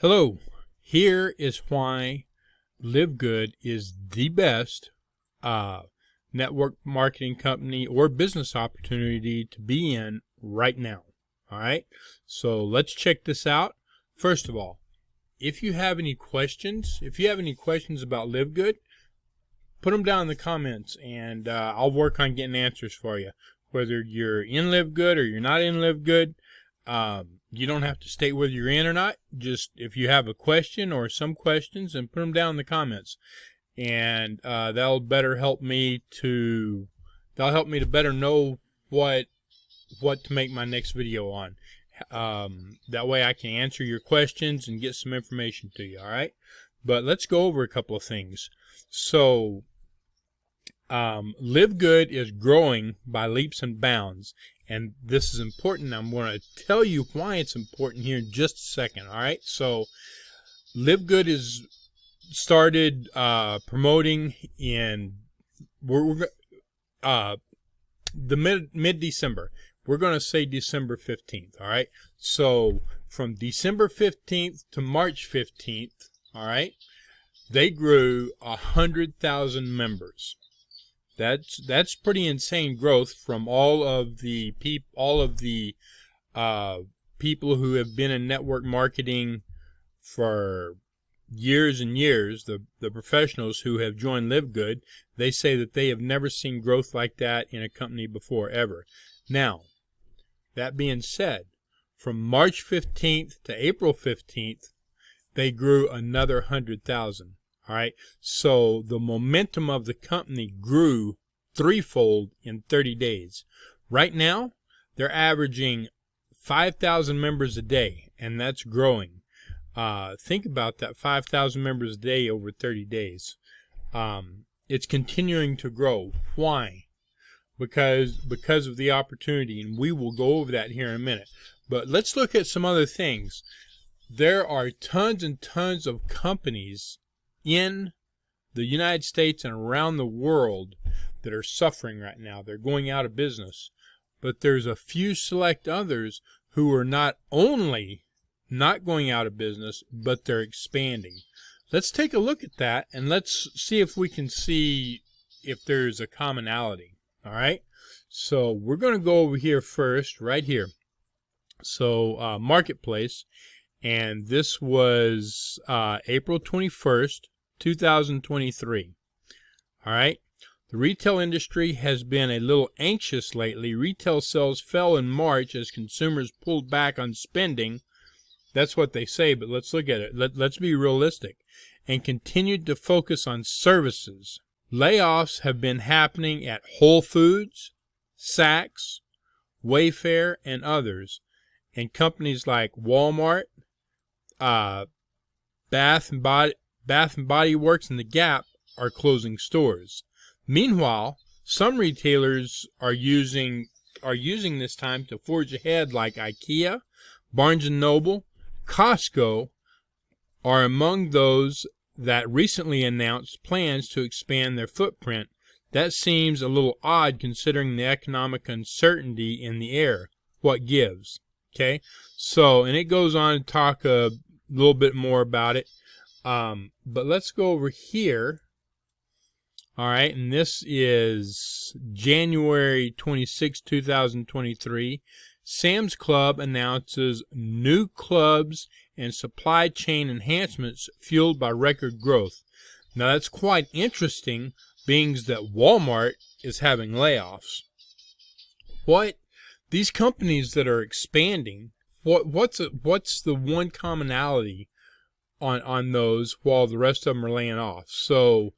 Hello, here is why LiveGood is the best network marketing company or business opportunity to be in right now. All right, so let's check this out. First of all, if you have any questions, about LiveGood, put them down in the comments, and I'll work on getting answers for you. Whether you're in LiveGood or you're not in LiveGood, you don't have to state whether you're in or not. Just if you have a question or some questions, and put them down in the comments, and that'll help me to better know what to make my next video on. That way I can answer your questions and get some information to you. All right, but let's go over a couple of things. So LiveGood is growing by leaps and bounds, and this is important. I'm going to tell you why it's important here in just a second. All right, so LiveGood is started promoting in the mid-December. We're going to say December 15th. All right, so from December 15th to March 15th, all right, they grew 100,000 members. That's pretty insane growth from all of the people who have been in network marketing for years and years. The professionals who have joined LiveGood, they say that they have never seen growth like that in a company before, ever. Now, that being said, from March 15th to April 15th, they grew another 100,000. All right, so the momentum of the company grew threefold in 30 days. Right now, they're averaging 5,000 members a day, and that's growing. Think about that, 5,000 members a day over 30 days. It's continuing to grow. Why? Because of the opportunity, and we will go over that here in a minute. But let's look at some other things. There are tons and tons of companies in the United States and around the world that are suffering right now. They're going out of business. But there's a few select others who are not only not going out of business, but they're expanding. Let's take a look at that, and let's see if we can see if there's a commonality. All right, so we're going to go over here first, right here. So Marketplace, and this was April 21st, 2023. All right, the retail industry has been a little anxious lately. Retail sales fell in March as consumers pulled back on spending. That's what they say, but let's look at it. Let's be realistic, and continued to focus on services. Layoffs have been happening at Whole Foods, Saks, Wayfair, and others. And companies like Walmart, Bath and Body Works, and The Gap are closing stores. Meanwhile, some retailers are using this time to forge ahead, like IKEA, Barnes & Noble, Costco are among those that recently announced plans to expand their footprint. That seems a little odd considering the economic uncertainty in the air. What gives? Okay, so, and it goes on to talk a little bit more about it, but let's go over here. All right, and this is January 26, 2023. Sam's Club announces new clubs and supply chain enhancements fueled by record growth. Now that's quite interesting, being that Walmart is having layoffs. What these companies that are expanding, what's the one commonality on those, while the rest of them are laying off? So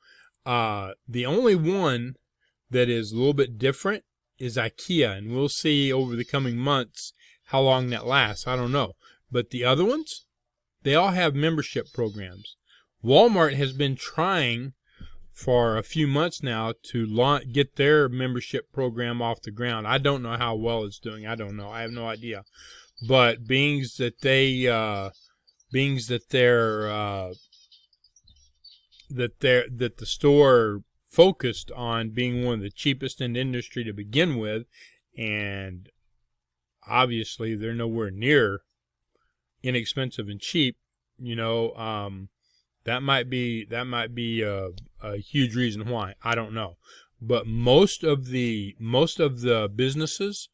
the only one that is a little bit different is IKEA, and we'll see over the coming months how long that lasts. I don't know. But the other ones, they all have membership programs. Walmart has been trying for a few months now to get their membership program off the ground. I don't know how well it's doing. I don't know. I have no idea. But being that the store focused on being one of the cheapest in the industry to begin with, and obviously they're nowhere near inexpensive and cheap. That might be a huge reason why. I don't know. But most of the businesses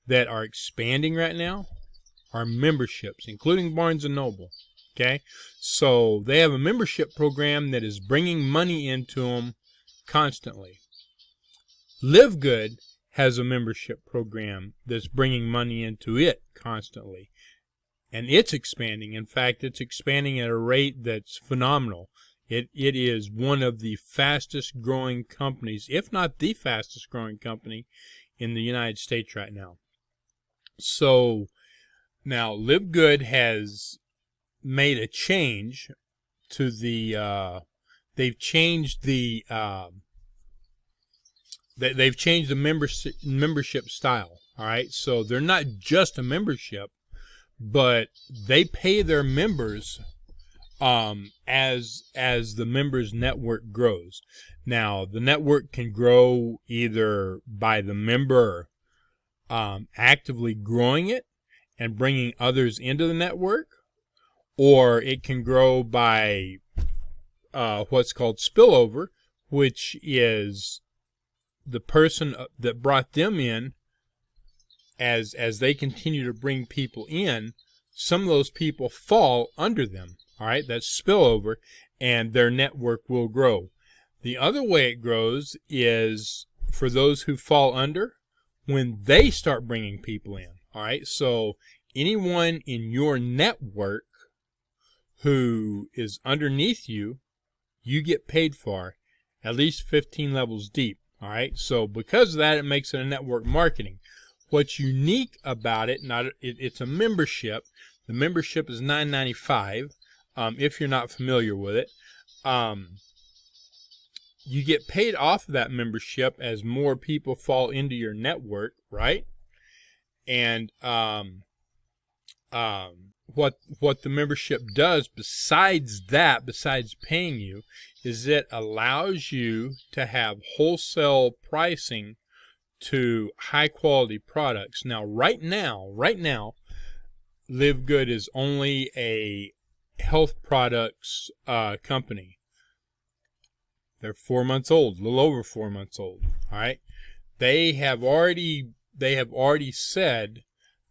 that are expanding right now are memberships, including Barnes and Noble. Okay, so they have a membership program that is bringing money into them constantly. LiveGood has a membership program that's bringing money into it constantly, and it's expanding. In fact, it's expanding at a rate that's phenomenal. It is one of the fastest growing companies, if not the fastest growing company in the United States right now. So now LiveGood has made a change to the they've changed the membership style. All right, so they're not just a membership, but they pay their members as the members network grows. Now the network can grow either by the member actively growing it and bringing others into the network, or it can grow by what's called spillover, which is the person that brought them in. As they continue to bring people in, some of those people fall under them. All right, that's spillover, and their network will grow. The other way it grows is for those who fall under, when they start bringing people in. All right, so anyone in your network who is underneath you, you get paid for at least 15 levels deep. All right, so because of that, it makes it a network marketing. What's unique about it, it's a membership. The membership is $9.95. If you're not familiar with it, you get paid off of that membership as more people fall into your network, right? And what the membership does besides paying you, is it allows you to have wholesale pricing to high quality products. Now, right now, LiveGood is only a health products company. They're 4 months old, a little over 4 months old. All right, they have already said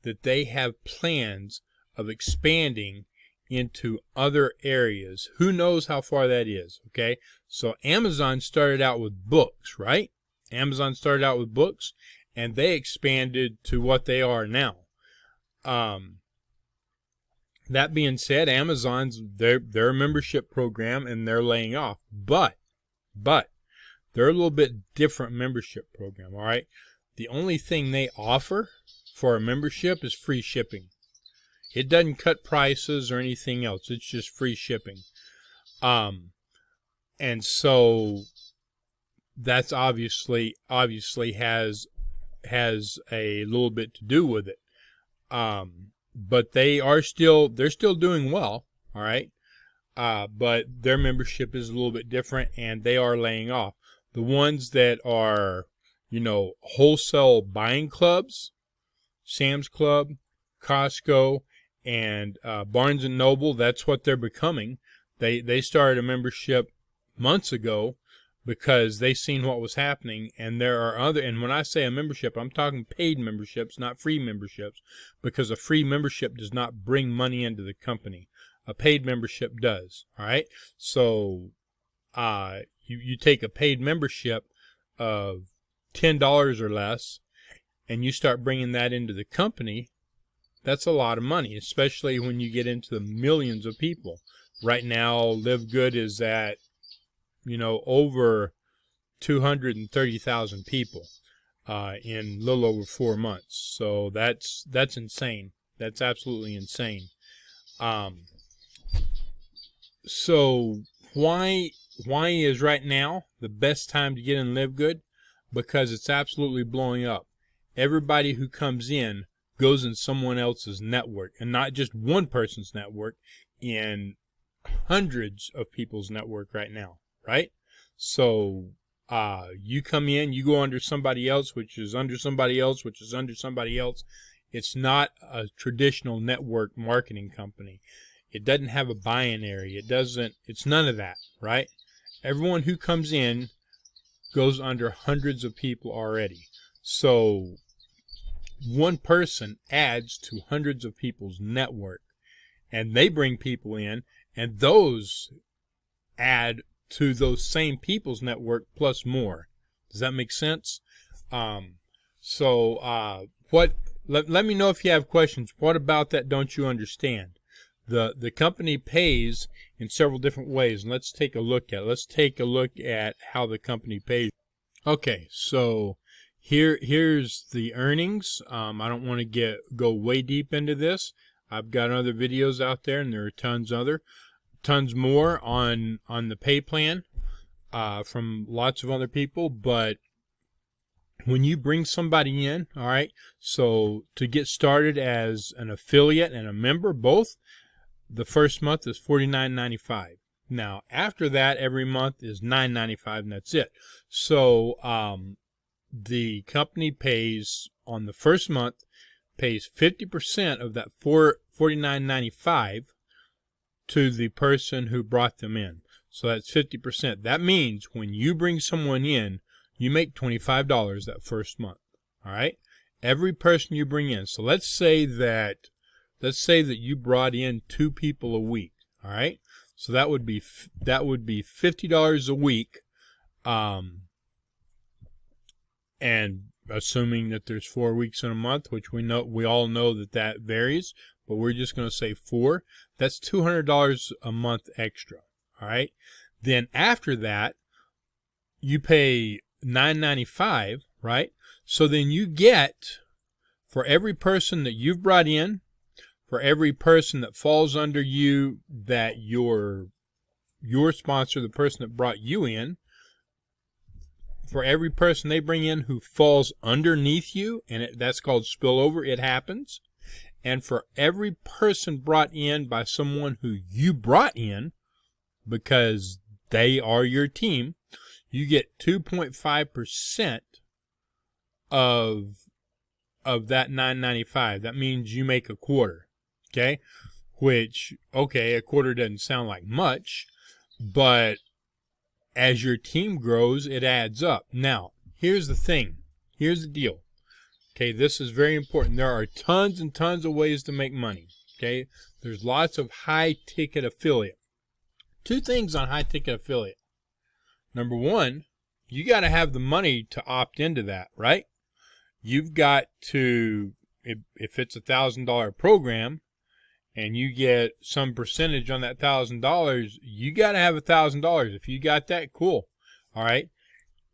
that they have plans of expanding into other areas. Who knows how far that is? Okay, so Amazon started out with books, right? Amazon started out with books, and they expanded to what they are now. That being said, Amazon's their membership program, and they're laying off, but they're a little bit different membership program. All right, the only thing they offer for a membership is free shipping. It doesn't cut prices or anything else. It's just free shipping. And so that's obviously has a little bit to do with it. But they're still doing well. All right. But their membership is a little bit different, and they are laying off. The ones that are, wholesale buying clubs, Sam's Club, Costco, and Barnes and Noble, that's what they're becoming. They started a membership months ago because they seen what was happening, and there are other, and when I say a membership, I'm talking paid memberships, not free memberships, because a free membership does not bring money into the company. A paid membership does. All right, so you take a paid membership of $10 or less, and you start bringing that into the company. That's a lot of money, especially when you get into the millions of people. Right now, LiveGood is at, over 230,000 people in a little over 4 months. So that's insane. That's absolutely insane. So why is right now the best time to get in LiveGood? Because it's absolutely blowing up. Everybody who comes in goes in someone else's network, and not just one person's network, in hundreds of people's network right now, right? So you come in, you go under somebody else, which is under somebody else, which is under somebody else. It's not a traditional network marketing company. It doesn't have a binary. It's none of that, right? Everyone who comes in goes under hundreds of people already. So one person adds to hundreds of people's network, and they bring people in, and those add to those same people's network plus more. Does that make sense? Let me know if you have questions. What about that don't you understand? The company pays in several different ways, and let's take a look at it. Let's take a look at how the company pays. Okay, so here's the earnings. I don't want to go way deep into this. I've got other videos out there, and there are tons more on the pay plan from lots of other people. But when you bring somebody in, all right, so to get started as an affiliate and a member, both, the first month is $49.95. Now, after that, every month is $9.95, and that's it. So the company pays, on the first month, pays 50% of that $49.95 to the person who brought them in. So that's 50%. That means when you bring someone in, you make $25 that first month. All right? Every person you bring in. So let's say that you brought in 2 people a week. All right? So that would be $50 a week. And assuming that there's 4 weeks in a month, which we all know that varies, but we're just going to say 4. That's $200 a month extra. All right? Then after that, you pay $9.95, right? So then you get, for every person that you've brought in, for every person that falls under you, that your sponsor, the person that brought you in, for every person they bring in who falls underneath you, and that's called spillover, it happens. And for every person brought in by someone who you brought in, because they are your team, you get 2.5% of that $9.95. That means you make a quarter. Okay? Which, okay, a quarter doesn't sound like much, but as your team grows, it adds up. Now, here's the thing. Here's the deal. Okay, this is very important. There are tons and tons of ways to make money. Okay? There's lots of high-ticket affiliate. 2 things on high-ticket affiliate. Number 1, you got to have the money to opt into that, right? You've got to, if it's $1,000 program and you get some percentage on that $1,000, you got to have $1,000. If you got that, cool. All right.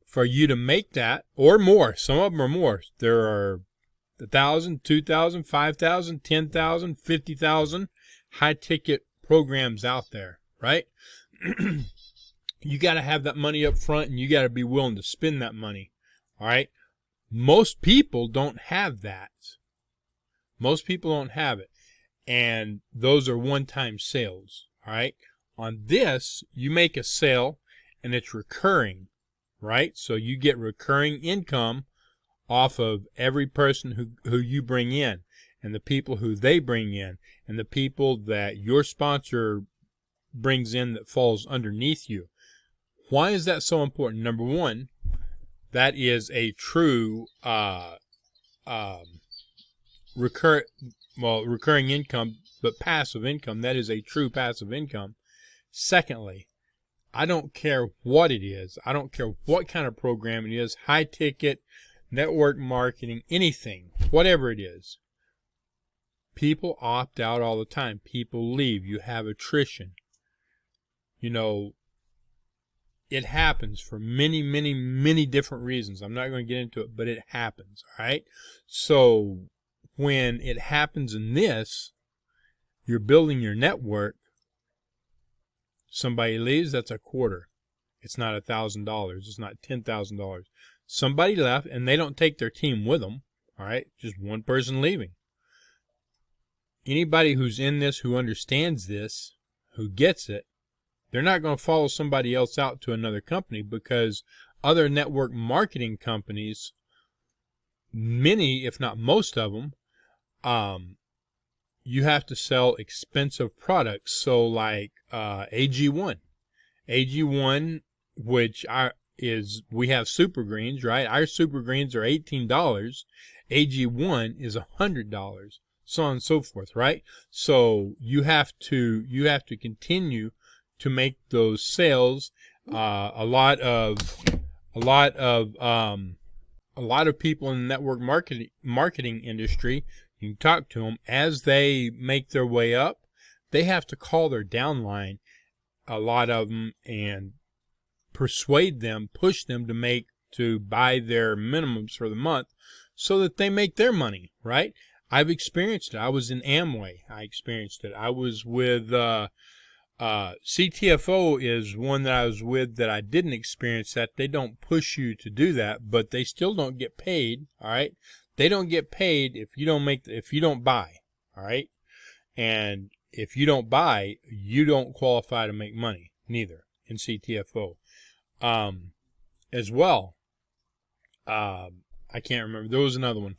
For you to make that, or more, some of them are more. There are 1,000, 2,000, 5,000, 10,000, 50,000 high-ticket programs out there, right? You got to have that money up front, and you got to be willing to spend that money. All right. Most people don't have that. Most people don't have it. And those are one-time sales. All right. On this, you make a sale and it's recurring, right? So you get recurring income off of every person who you bring in, and the people who they bring in, and the people that your sponsor brings in that falls underneath you. Why is that so important? Number 1, that is a true recurring income, but passive income. That is a true passive income. Secondly, I don't care what it is. I don't care what kind of program it is, high ticket, network marketing, anything, whatever it is. People opt out all the time. People leave. You have attrition. You know, it happens for many, many, many different reasons. I'm not going to get into it, but it happens. All right. So when it happens in this, you're building your network. Somebody leaves, that's a quarter. It's not $1,000. It's not $10,000. Somebody left, and they don't take their team with them. All right. Just one person leaving. Anybody who's in this, who understands this, who gets it, they're not going to follow somebody else out to another company, because other network marketing companies, many, if not most of them, you have to sell expensive products. So like AG1, which we have super greens, right? Our super greens are $18. AG1 is $100, so on and so forth, right? So you have to continue to make those sales. A lot of people in the network marketing industry, you can talk to them as they make their way up. They have to call their downline, a lot of them, and persuade them, push them to buy their minimums for the month so that they make their money, right? I've experienced it. I was in Amway. I experienced it. I was with CTFO is one that I was with that I didn't experience that. They don't push you to do that, but they still don't get paid, all right? They don't get paid if you don't buy, all right? And if you don't buy, you don't qualify to make money, neither, in CTFO. As well, I can't remember. There was another one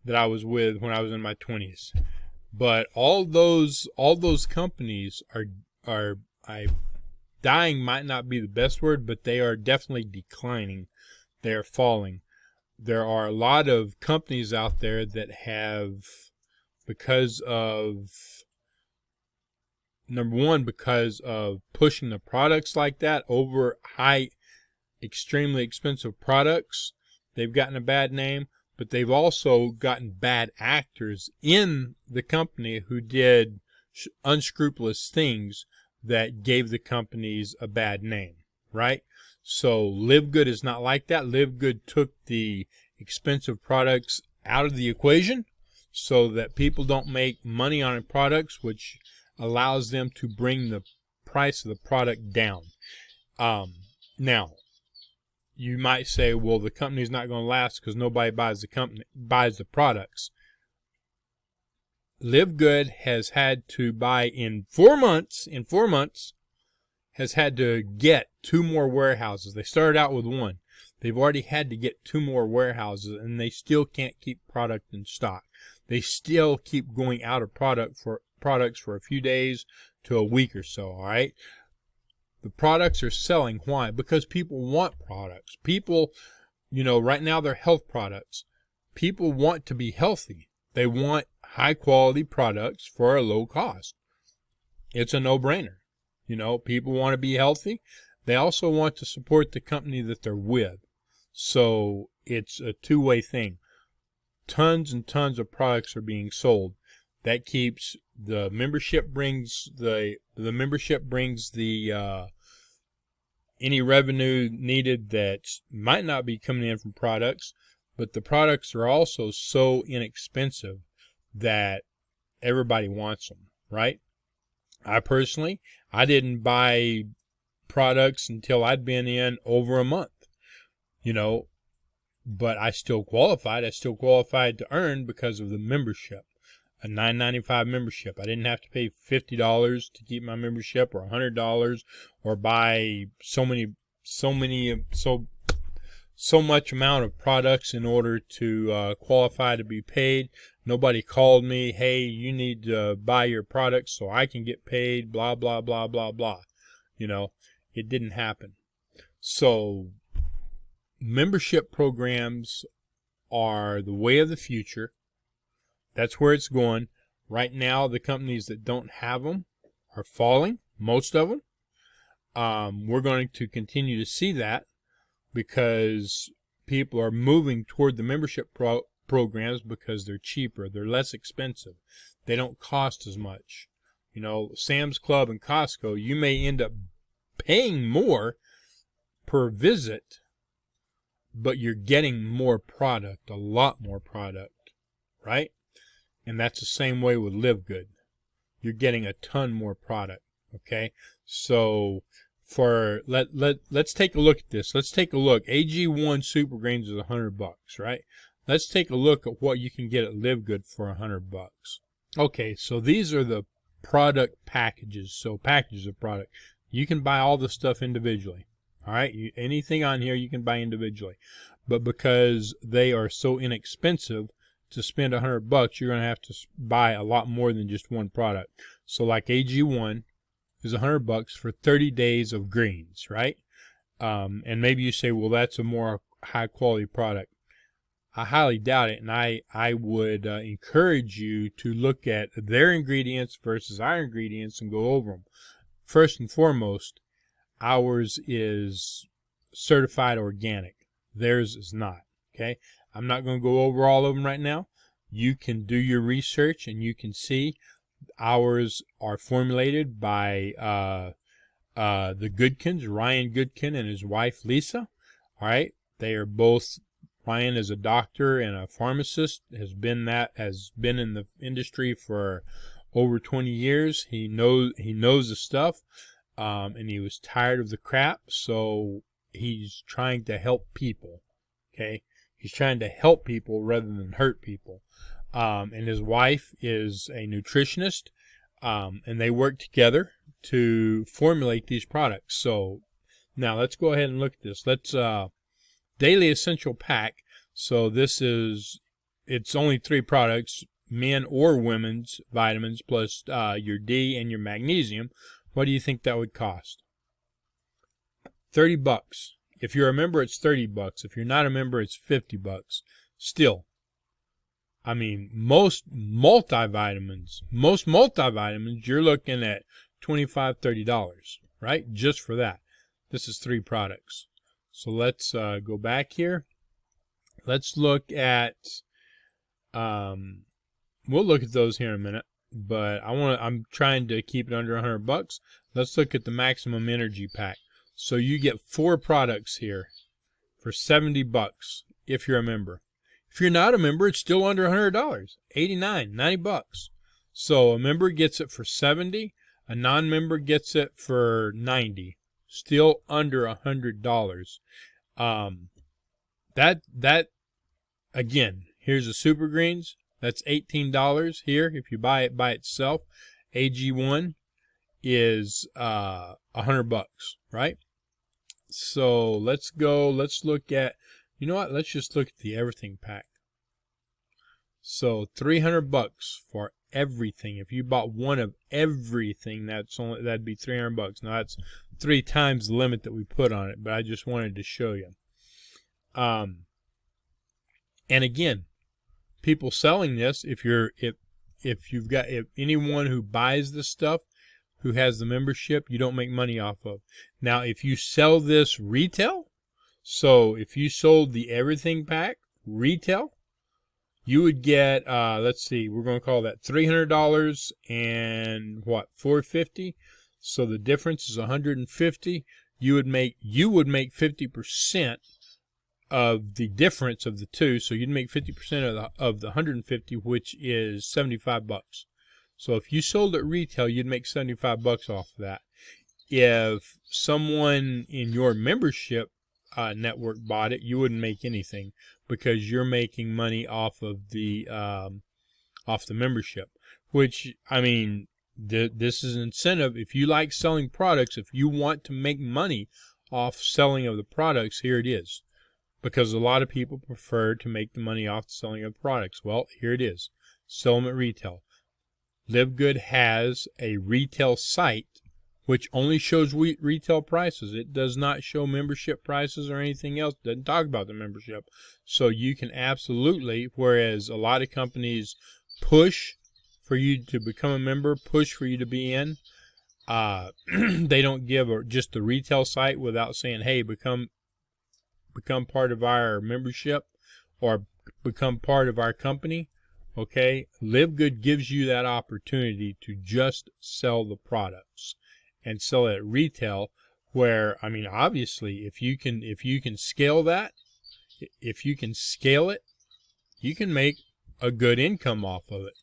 that I was with when I was in my 20s. But all those companies are dying might not be the best word, but they are definitely declining. They are falling. There are a lot of companies out there that have, because of, number one, because of pushing the products like that over high, extremely expensive products, they've gotten a bad name, but they've also gotten bad actors in the company who did unscrupulous things that gave the companies a bad name, right? So LiveGood is not like that. LiveGood took the expensive products out of the equation so that people don't make money on products, which allows them to bring the price of the product down. Now, you might say, well, the company's not going to last because nobody buys the products. LiveGood has had to buy in 4 months, has had to get 2 more warehouses. They started out with 1. They've already had to get 2 more warehouses, and they still can't keep product in stock. They still keep going out of products for a few days to a week or so, all right? The products are selling. Why? Because people want products. People, right now they're health products. People want to be healthy. They want high quality products for a low cost. It's a no-brainer. People want to be healthy. They also want to support the company that they're with. So it's a two-way thing. Tons and tons of products are being sold. That keeps the membership brings the any revenue needed that might not be coming in from products, but the products are also so inexpensive that everybody wants them, right? I personally, I didn't buy products until I'd been in over a month, but I still qualified. I still qualified to earn because of the membership, a $9.95 membership. I didn't have to pay $50 to keep my membership, or $100, or buy so much amount of products in order to qualify to be paid. Nobody called me, hey, you need to buy your products so I can get paid, blah, blah, blah, blah, blah. It didn't happen. So membership programs are the way of the future. That's where it's going. Right now, the companies that don't have them are falling, most of them. We're going to continue to see that because people are moving toward the membership programs because they're cheaper, they're less expensive, they don't cost as much. Sam's Club and Costco, you may end up paying more per visit, but you're getting more product, a lot more product, right? And that's the same way with LiveGood. You're getting a ton more product, okay? So let's take a look at this. Let's take a look. AG1 Super Greens is $100, right? Let's take a look at what you can get at LiveGood for $100. Okay, so these are the product packages. So packages of product. You can buy all the stuff individually. All right, anything on here you can buy individually. But because they are so inexpensive, to spend $100, you're going to have to buy a lot more than just one product. So like AG1 is $100 for 30 days of greens, right? And maybe you say, well, that's a more high quality product. I highly doubt it, and I would encourage you to look at their ingredients versus our ingredients and go over them. First and foremost, ours is certified organic. Theirs is not, okay? I'm not going to go over all of them right now. You can do your research, and you can see ours are formulated by the Goodkins, Ryan Goodkin and his wife, Lisa. All right? They are both... Ryan is a doctor and a pharmacist, has been in the industry for over 20 years. He knows the stuff, and he was tired of the crap, so he's trying to help people. Okay, he's trying to help people rather than hurt people. And his wife is a nutritionist, and they work together to formulate these products. So now let's go ahead and look at this. Let's Daily Essential Pack. So it's only 3 products, men or women's vitamins, plus your D and your magnesium. What do you think that would cost? $30. If you're a member, it's $30. If you're not a member, it's $50. Still, I mean, most multivitamins, you're looking at $25, $30, right? Just for that. This is 3 products. So let's go back here. Let's look at, we'll look at those here in a minute, but I'm trying to keep it under $100. Let's look at the Maximum Energy Pack. So you get 4 products here for $70 if you're a member. If you're not a member, it's still under $100, $89, $90. So a member gets it for $70, a non-member gets it for $90. Still under $100. That again, here's the Super Greens. That's $18 here if you buy it by itself. AG1 is $100, right? So let's look at, you know what? Let's just look at the Everything Pack. So $300 for everything. If you bought one of everything, that'd be $300. Now that's 3 times the limit that we put on it, but I just wanted to show you. And again, people selling this, if anyone who buys this stuff who has the membership, you don't make money off of. Now, if you sell this retail, so if you sold the Everything Pack retail, you would get, let's see, we're going to call that $300 and what, $450. So the difference is $150. You would make 50% of the difference of the two. So you'd make 50% of the 150, which is $75. So if you sold at retail, you'd make $75 off of that. If someone in your membership network bought it, you wouldn't make anything because you're making money off of the membership. Which, I mean, this is an incentive. If you like selling products, if you want to make money off selling of the products, here it is. Because a lot of people prefer to make the money off the selling of products. Well, here it is. Sell them at retail. LiveGood has a retail site which only shows retail prices. It does not show membership prices or anything else. It doesn't talk about the membership. So you can absolutely, whereas a lot of companies push for you to become a member, push for you to be in, they don't give just the retail site without saying, hey, become part of our membership or become part of our company. Okay, LiveGood gives you that opportunity to just sell the products and sell it at retail, where, I mean, obviously, if you can scale that, if you can scale it, you can make a good income off of it.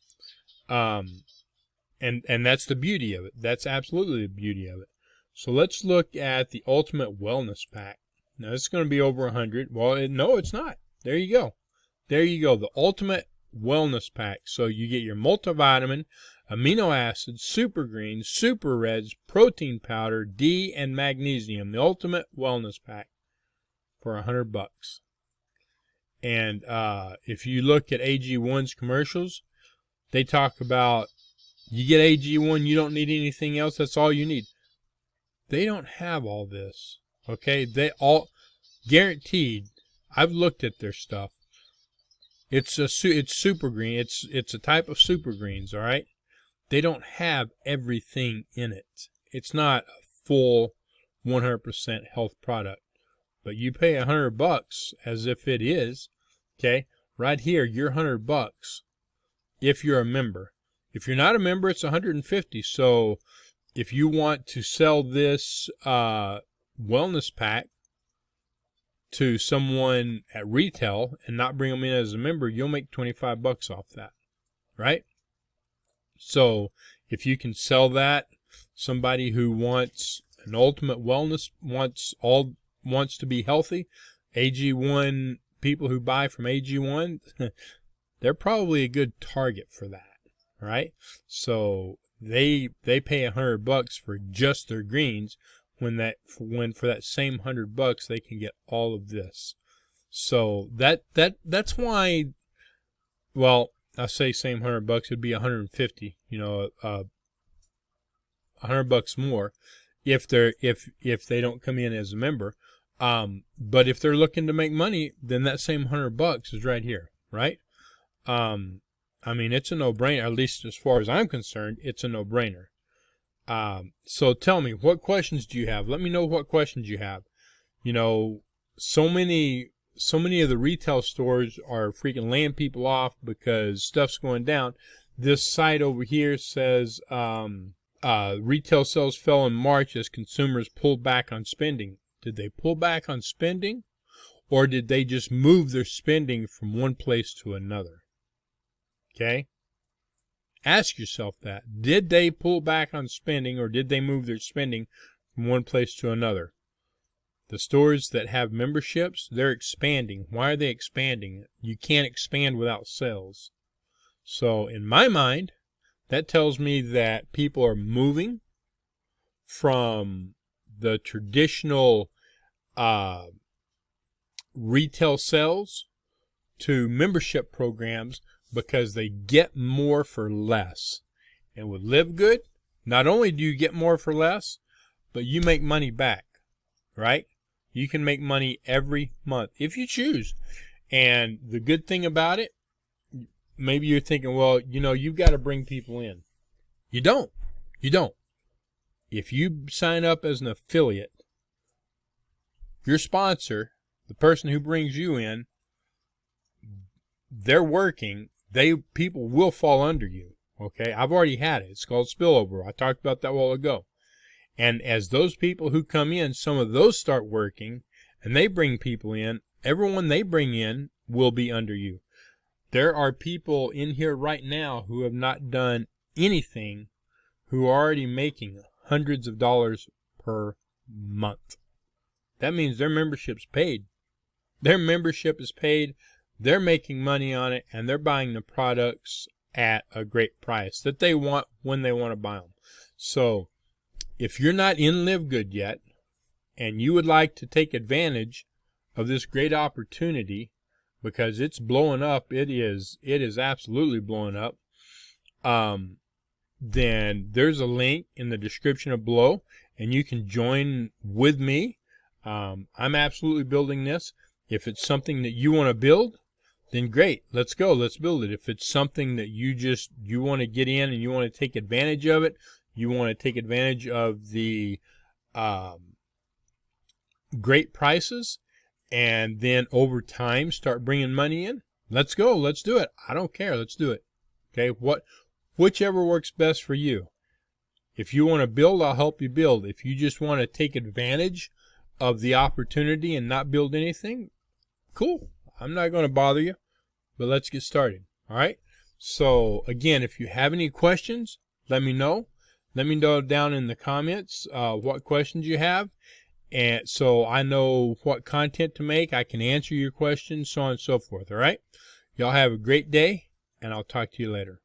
And that's the beauty of it. That's absolutely the beauty of it. So let's look at the Ultimate Wellness Pack. Now, this is going to be over 100. Well, no, it's not. There you go. There you go. The Ultimate Wellness Pack. So you get your multivitamin, amino acids, super greens, super reds, protein powder, D, and magnesium. The Ultimate Wellness Pack for $100. And if you look at AG1's commercials, they talk about you get AG1, you don't need anything else. That's all you need. They don't have all this. Okay, they all guaranteed. I've looked at their stuff. It's super green. It's a type of super greens. All right. They don't have everything in it. It's not a full 100% health product. But you pay $100 as if it is. Okay, right here, you're $100 if you're a member. If you're not a member, it's $150. So if you want to sell this wellness pack to someone at retail and not bring them in as a member, you'll make $25 off that, right? So if you can sell that, somebody who wants an ultimate wellness, wants to be healthy, AG1 people who buy from AG1, they're probably a good target for that, right? So they pay $100 for just their greens when for that same $100 they can get all of this. So that's why, well, I say same $100, it'd be $150, $100 more if they don't come in as a member. But if they're looking to make money, then that same $100 is right here, right? I mean, it's a no-brainer, at least as far as I'm concerned, it's a no-brainer. So tell me, what questions do you have? Let me know what questions you have. So many of the retail stores are freaking laying people off because stuff's going down. This site over here says, retail sales fell in March as consumers pulled back on spending. Did they pull back on spending, or did they just move their spending from one place to another? Okay? Ask yourself that. Did they pull back on spending, or did they move their spending from one place to another? The stores that have memberships, they're expanding. Why are they expanding? You can't expand without sales. So in my mind, that tells me that people are moving from the traditional retail sales to membership programs because they get more for less. And with LiveGood, not only do you get more for less, but you make money back, right? You can make money every month if you choose. And the good thing about it, maybe you're thinking, well, you've got to bring people in. You don't. If you sign up as an affiliate, your sponsor, the person who brings you in, they're working. People will fall under you. Okay, I've already had it. It's called Spillover. I talked about that a while ago. And as those people who come in, some of those start working, and they bring people in, everyone they bring in will be under you. There are people in here right now who have not done anything who are already making hundreds of dollars per month. That means their membership's paid. Their membership is paid. They're making money on it, and they're buying the products at a great price that they want when they want to buy them. So if you're not in LiveGood yet, and you would like to take advantage of this great opportunity, because it's blowing up, it is absolutely blowing up, then there's a link in the description below, and you can join with me. I'm absolutely building this. If it's something that you want to build, then great, let's go, let's build it. If it's something that you want to get in and you want to take advantage of it, you want to take advantage of the great prices, and then over time start bringing money in, let's go, let's do it. I don't care, let's do it. Okay, whichever works best for you. If you want to build, I'll help you build. If you just want to take advantage of the opportunity and not build anything, cool. I'm not going to bother you, but let's get started. All right. So again, if you have any questions, let me know. Let me know down in the comments what questions you have, and so I know what content to make. I can answer your questions, so on and so forth. All right. Y'all have a great day, and I'll talk to you later.